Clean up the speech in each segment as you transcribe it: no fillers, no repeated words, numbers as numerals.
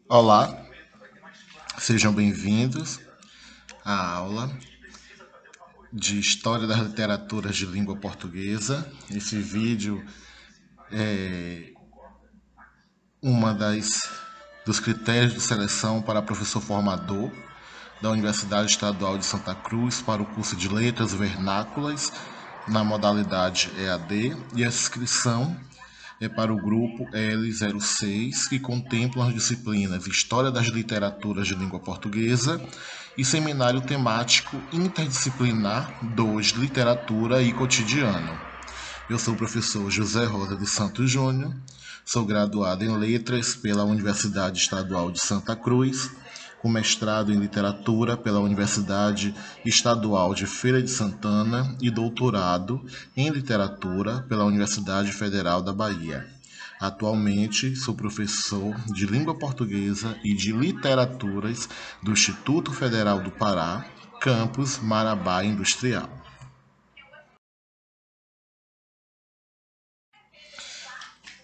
Olá, sejam bem-vindos à aula de História das Literaturas de Língua Portuguesa. Esse vídeo é uma dos critérios de seleção para professor formador da Universidade Estadual de Santa Cruz para o curso de Letras Vernáculas na modalidade EAD, e a inscrição é para o grupo L06, que contempla as disciplinas História das Literaturas de Língua Portuguesa e Seminário Temático Interdisciplinar 2, Literatura e Cotidiano. Eu sou o professor José Rosa de Santos Júnior, sou graduado em Letras pela Universidade Estadual de Santa Cruz, com mestrado em Literatura pela Universidade Estadual de Feira de Santana e doutorado em Literatura pela Universidade Federal da Bahia. Atualmente sou professor de Língua Portuguesa e de Literaturas do Instituto Federal do Pará, campus Marabá Industrial.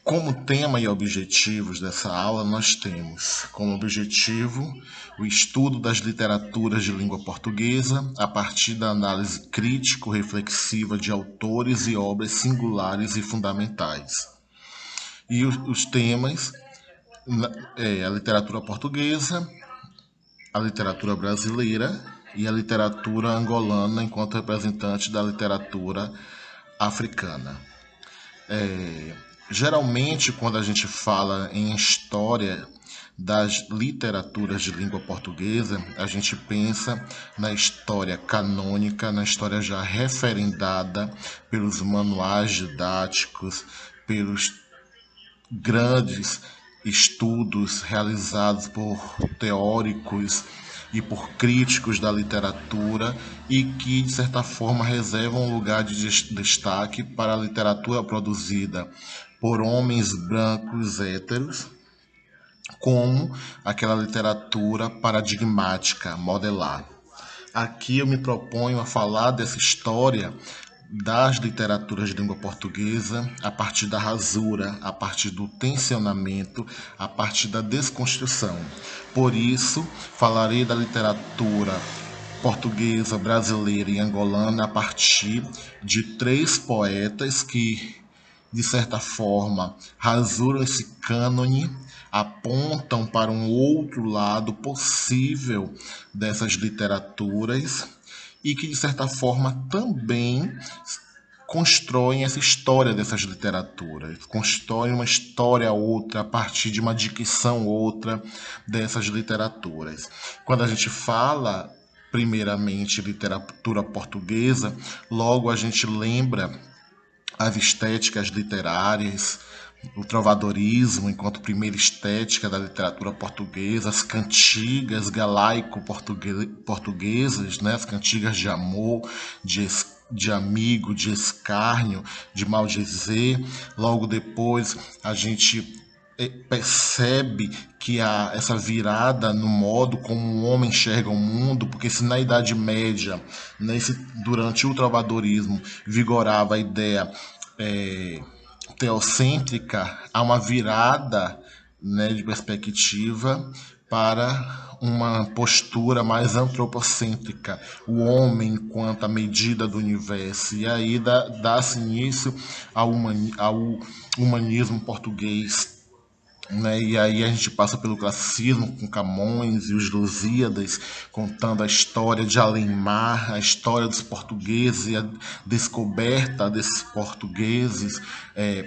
Como tema e objetivos dessa aula, nós temos como objetivo o estudo das literaturas de língua portuguesa a partir da análise crítico-reflexiva de autores e obras singulares e fundamentais. E os temas a literatura portuguesa, a literatura brasileira e a literatura angolana enquanto representante da literatura africana. Geralmente, quando a gente fala em história das literaturas de língua portuguesa, a gente pensa na história canônica, na história já referendada pelos manuais didáticos, pelos grandes estudos realizados por teóricos e por críticos da literatura e que, de certa forma, reservam um lugar de destaque para a literatura produzida por homens brancos héteros, como aquela literatura paradigmática, modelar. Aqui eu me proponho a falar dessa história das literaturas de língua portuguesa a partir da rasura, a partir do tensionamento, a partir da desconstrução. Por isso, falarei da literatura portuguesa, brasileira e angolana a partir de três poetas que, de certa forma, rasuram esse cânone, apontam para um outro lado possível dessas literaturas e que, de certa forma, também constroem essa história dessas literaturas, constroem uma história outra a partir de uma dicção outra dessas literaturas. Quando a gente fala, primeiramente, literatura portuguesa, logo a gente lembra as estéticas literárias, o trovadorismo enquanto primeira estética da literatura portuguesa, as cantigas galaico-portuguesas, né? As cantigas de amor, de amigo, de escárnio, de maldizer. Logo depois a gente percebe que há essa virada no modo como o homem enxerga o mundo, porque se na Idade Média, durante o trovadorismo, vigorava a ideia teocêntrica, há uma virada, né, de perspectiva para uma postura mais antropocêntrica, o homem enquanto a medida do universo. E aí dá-se início ao humanismo português, né? E aí a gente passa pelo classicismo com Camões e os Lusíadas, contando a história de Além-Mar, a história dos portugueses e a descoberta desses portugueses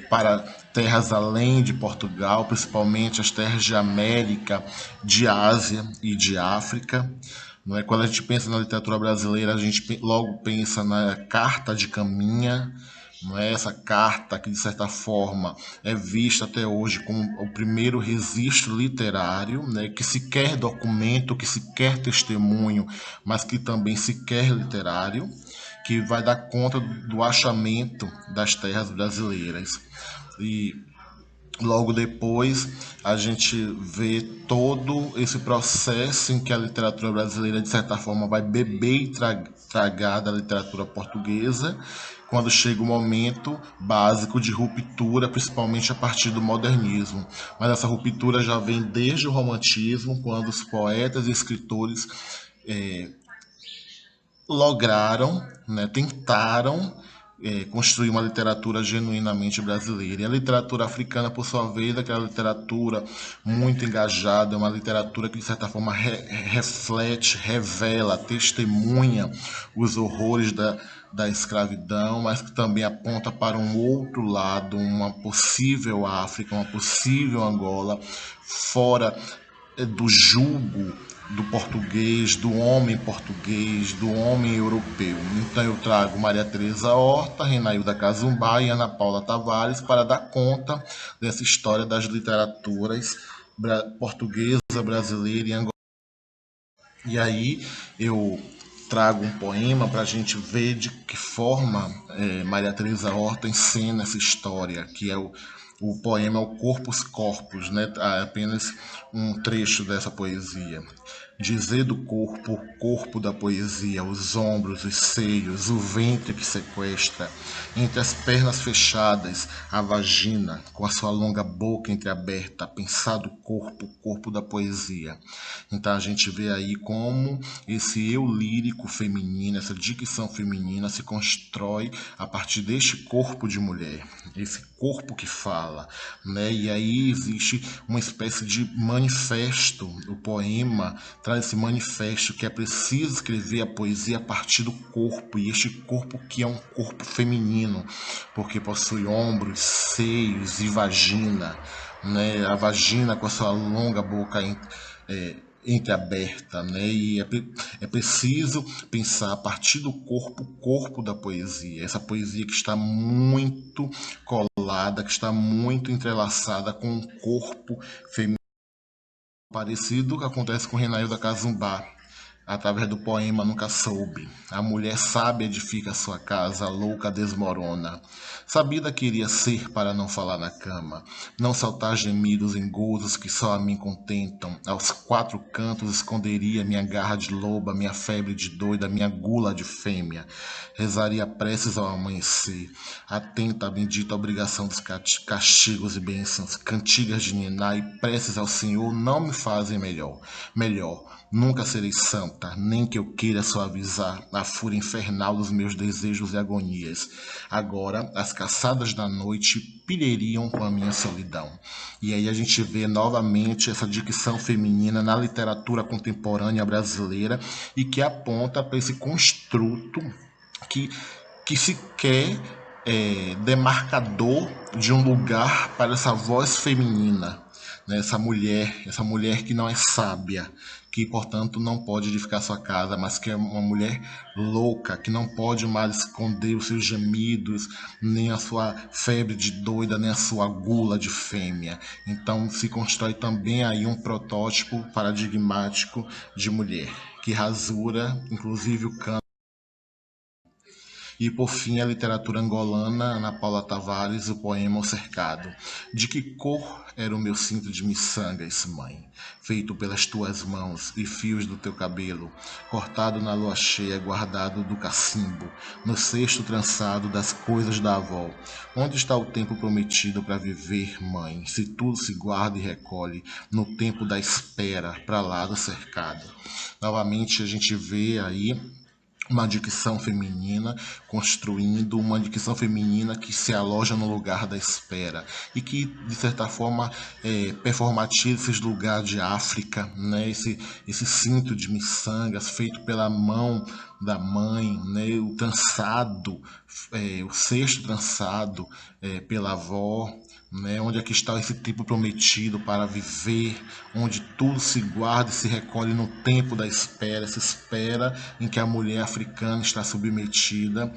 para terras além de Portugal, principalmente as terras de América, de Ásia e de África. Não é? Quando a gente pensa na literatura brasileira, a gente logo pensa na Carta de Caminha, não é essa carta que, de certa forma, é vista até hoje como o primeiro registro literário, né, que se quer documento, que se quer testemunho, mas que também se quer literário, que vai dar conta do achamento das terras brasileiras. E Logo depois, a gente vê todo esse processo em que a literatura brasileira, de certa forma, vai beber e tragar da literatura portuguesa, quando chega o momento básico de ruptura, principalmente a partir do modernismo. Mas essa ruptura já vem desde o romantismo, quando os poetas e escritores lograram, né, tentaram construir uma literatura genuinamente brasileira. E a literatura africana, por sua vez, é aquela literatura muito engajada, é uma literatura que, de certa forma, reflete, revela, testemunha os horrores da escravidão, mas que também aponta para um outro lado, uma possível África, uma possível Angola, fora do jugo do português, do homem europeu. Então eu trago Maria Teresa Horta, Renailda Casumbá e Ana Paula Tavares para dar conta dessa história das literaturas portuguesa, brasileira e angolana. E aí eu trago um poema para a gente ver de que forma Maria Teresa Horta encena essa história, que é o poema é o Corpus Corpus, né? Apenas um trecho dessa poesia. Dizer do corpo, o corpo da poesia, os ombros, os seios, o ventre que sequestra, entre as pernas fechadas, a vagina, com a sua longa boca entreaberta, pensado corpo, o corpo da poesia. Então a gente vê aí como esse eu lírico feminino, essa dicção feminina se constrói a partir deste corpo de mulher, esse corpo que fala, né? E aí existe uma espécie de manifesto, o poema traz esse manifesto que é preciso escrever a poesia a partir do corpo, e este corpo que é um corpo feminino, porque possui ombros, seios e vagina, né? A vagina com a sua longa boca entreaberta, né? E é preciso pensar a partir do corpo, o corpo da poesia, essa poesia que está muito colada, que está muito entrelaçada com o corpo feminino. Parecido que acontece com Renailda Casumbá, através do poema Nunca Soube. A mulher sábia edifica sua casa, a louca desmorona. Sabida queria ser para não falar na cama, não saltar gemidos em gozos que só a mim contentam. Aos quatro cantos esconderia minha garra de loba, minha febre de doida, minha gula de fêmea. Rezaria preces ao amanhecer, atenta à bendita obrigação dos castigos e bênçãos, cantigas de niná e preces ao Senhor não me fazem melhor. Melhor, nunca serei santa, nem que eu queira suavizar a fúria infernal dos meus desejos e agonias. Agora, as caçadas da noite pilheriam com a minha solidão. E aí a gente vê novamente essa dicção feminina na literatura contemporânea brasileira e que aponta para esse construto que, que se quer demarcador de um lugar para essa voz feminina, né? Essa mulher que não é sábia, que portanto não pode edificar sua casa, mas que é uma mulher louca, que não pode mais esconder os seus gemidos, nem a sua febre de doida, nem a sua gula de fêmea. Então se constrói também aí um protótipo paradigmático de mulher, que rasura, inclusive o canto. E por fim, a literatura angolana, Ana Paula Tavares, o poema O Cercado. De que cor era o meu cinto de miçangas, mãe? Feito pelas tuas mãos e fios do teu cabelo, cortado na lua cheia, guardado do cacimbo, no cesto trançado das coisas da avó. Onde está o tempo prometido para viver, mãe, se tudo se guarda e recolhe no tempo da espera, para lá do cercado? Novamente a gente vê aí uma dicção feminina, construindo uma dicção feminina que se aloja no lugar da espera e que, de certa forma, performatiza esse lugar de África, né? Esse cinto de miçangas feito pela mão da mãe, né? O trançado, o cesto trançado pela avó, né? Onde aqui está esse tempo prometido para viver, onde tudo se guarda e se recolhe no tempo da espera, essa espera em que a mulher africana está submetida,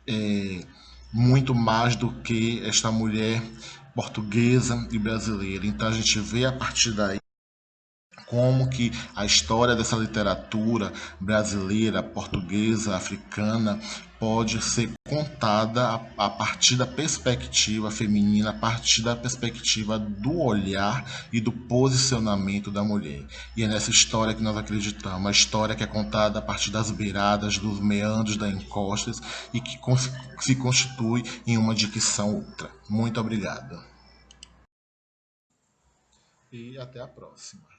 é, muito mais do que esta mulher portuguesa e brasileira. Então a gente vê a partir daí como que a história dessa literatura brasileira, portuguesa, africana pode ser contada a partir da perspectiva feminina, a partir da perspectiva do olhar e do posicionamento da mulher. E é nessa história que nós acreditamos, a história que é contada a partir das beiradas, dos meandros da encostas e que se constitui em uma dicção outra. Muito obrigado. E até a próxima.